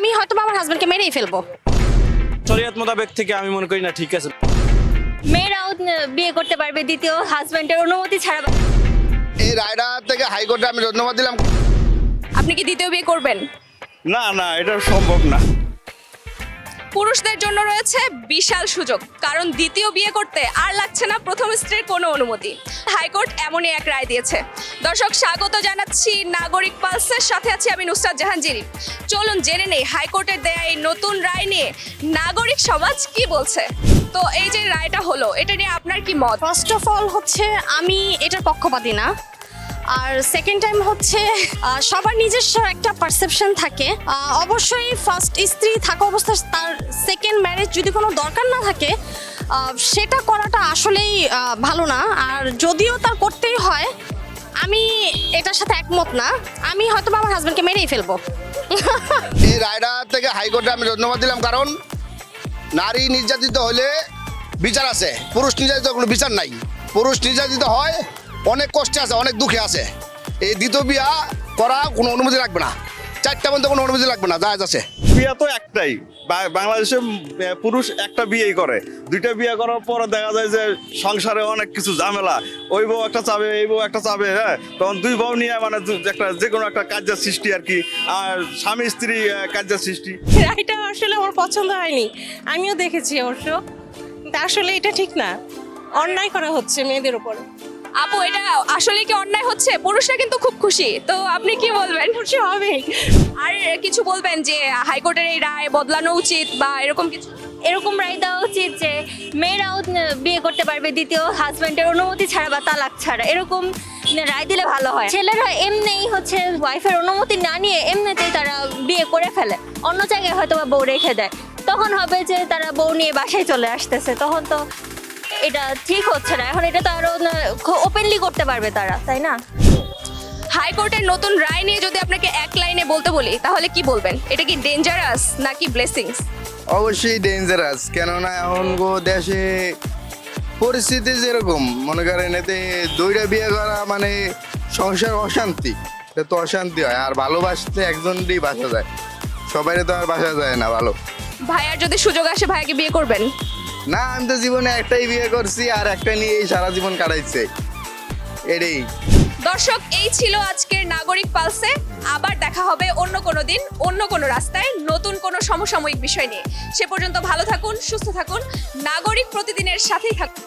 আমি হয়তো আমার হাজবেন্ডকে মেরেই ফেলবো। শরীয়ত মোতাবেক থেকে আমি মনে করি না ঠিক আছে। মেয়েরাও বিয়ে করতে পারবে দ্বিতীয় হাজবেন্ডের অনুমতি ছাড়া। এই রায়টা থেকে হাইকোর্টে আমি ধন্যবাদ দিলাম। আপনি কি দ্বিতীয় বিয়ে করবেন? না না, এটা সম্ভব না। পুরুষদের জন্য রয়েছে বিশাল সুযোগ, কারণ দ্বিতীয় বিয়ে করতে আর লাগছে না প্রথম স্ত্রীর কোনো অনুমতি। হাইকোর্ট এমনই এক রায় দিয়েছে। দর্শক, স্বাগত জানাচ্ছি নাগরিক পালসের সাথে আছি আমি নুসরাত জাহাঙ্গীর। চলুন জেনে নেই হাইকোর্টের দেয়া এই নতুন রায় নিয়ে নাগরিক সমাজ কি বলছে। তো এই যে রায়টা হলো, এটা নিয়ে আপনার কি মত? ফার্স্ট অফ অল হচ্ছে আমি এটার পক্ষপাতী না। আর সেকেন্ড টাইম হচ্ছে সবার নিজস্ব একটা পারসেপশন থাকে। অবশ্যই ফার্স্ট স্ত্রী থাকা অবস্থায় তার সেকেন্ড ম্যারেজ যদি কোনো দরকার না থাকে, সেটা করাটা আসলেই ভালো না। আর যদিও তার করতেই হয়, আমি এটার সাথে একমত না। আমি হয়তো আমার হাজবেন্ডকে মেরেই ফেলবো। এই রায়টা থেকে হাইকোর্টে আমি ধন্যবাদ দিলাম, কারণ নারী নির্যাতিত হলে বিচার আছে, পুরুষ নির্যাতিত কোনো বিচার নাই। পুরুষ নির্যাতিত হয়, অনেক কষ্টে আছে, অনেক দুঃখে আছে। এই দ্বিতীয় বিয়া করা কোনো অনুমতি লাগবে না, চারটা মধ্যে কোনো অনুমতি লাগবে না, জায়েজ আছে। বিয়ে তো একটাই, বাংলাদেশে পুরুষ একটা বিয়েই করে। দুইটা বিয়ে করার পর দেখা যায় যে সংসারে অনেক কিছু ঝামেলা, ওই বউ একটা চাবে, এই বউ একটা চাবে, হ্যাঁ, তখন দুই বউ নিয়ে মানে একটা যে কোনো একটা কার্যের সৃষ্টি আর কি, আর স্বামী স্ত্রী কার্যের সৃষ্টি। এটা আসলে ওর পছন্দ হয়নি, আমিও দেখেছি অবশ্য। কিন্তু আসলে এটা ঠিক না, অন্যায় করা হচ্ছে মেয়েদের উপর। আপু, এটা আসলে কি অন্যায় হচ্ছে? পুরুষরা কিন্তু খুব খুশি, তো আপনি কি বলবেন? খুশি হবে। আর কিছু বলবেন যে হাইকোর্টের এই রায় বদলানো উচিত বা এরকম কিছু? এরকম রায় দেওয়া উচিত যে মেয়েরাও বিয়ে করতে পারবে দ্বিতীয় হাজবেন্ডের অনুমতি ছাড়া বা তালাক ছাড়া, এরকম রায় দিলে ভালো হয়। ছেলেরা এমনিই হচ্ছে ওয়াইফের অনুমতি না নিয়ে এমনিতেই তারা বিয়ে করে ফেলে, অন্য জায়গায় হয়তো বা বউ রেখে দেয়। তখন হবে যে তারা বউ নিয়ে বাসায় চলে আসতেছে, তখন তো এটা ঠিক হচ্ছে না। এখন এটা তো আরো ওপেনলি করতে পারবে তারা, তাই না? হাইকোর্টের নতুন রায় নিয়ে যদি আপনাকে এক লাইনে বলতে বলি, তাহলে কি বলবেন? এটা কি ডেঞ্জারাস নাকি ব্লেসিংস? অবশ্যই ডেঞ্জারাস, কেননা এখন দেশে পরিস্থিতি যেরকম, মনে করেন এতে দুইটা বিয়ে করা মানে সংসার অশান্তি, এটা তো অশান্তি হয়। আর ভালোবাসতে একজনই বাসা যায়, সবাই তো আর বাসা যায় না। ভালো ভাইয়ার যদি সুযোগ আসে, ভাইয়াকে বিয়ে করবেন? না, আমি তো জীবনে একটাই বিয়ে করছি, আর একটা নিয়েই সারা জীবন কাটাইছে, এটাই। দর্শক, এই ছিল আজকের নাগরিক পালসে। আবার দেখা হবে অন্য কোনো দিন, অন্য কোনো রাস্তায়, নতুন কোনো সমসাময়িক বিষয় নিয়ে। সে পর্যন্ত ভালো থাকুন, সুস্থ থাকুন, নাগরিক প্রতিদিনের সাথেই থাকুন।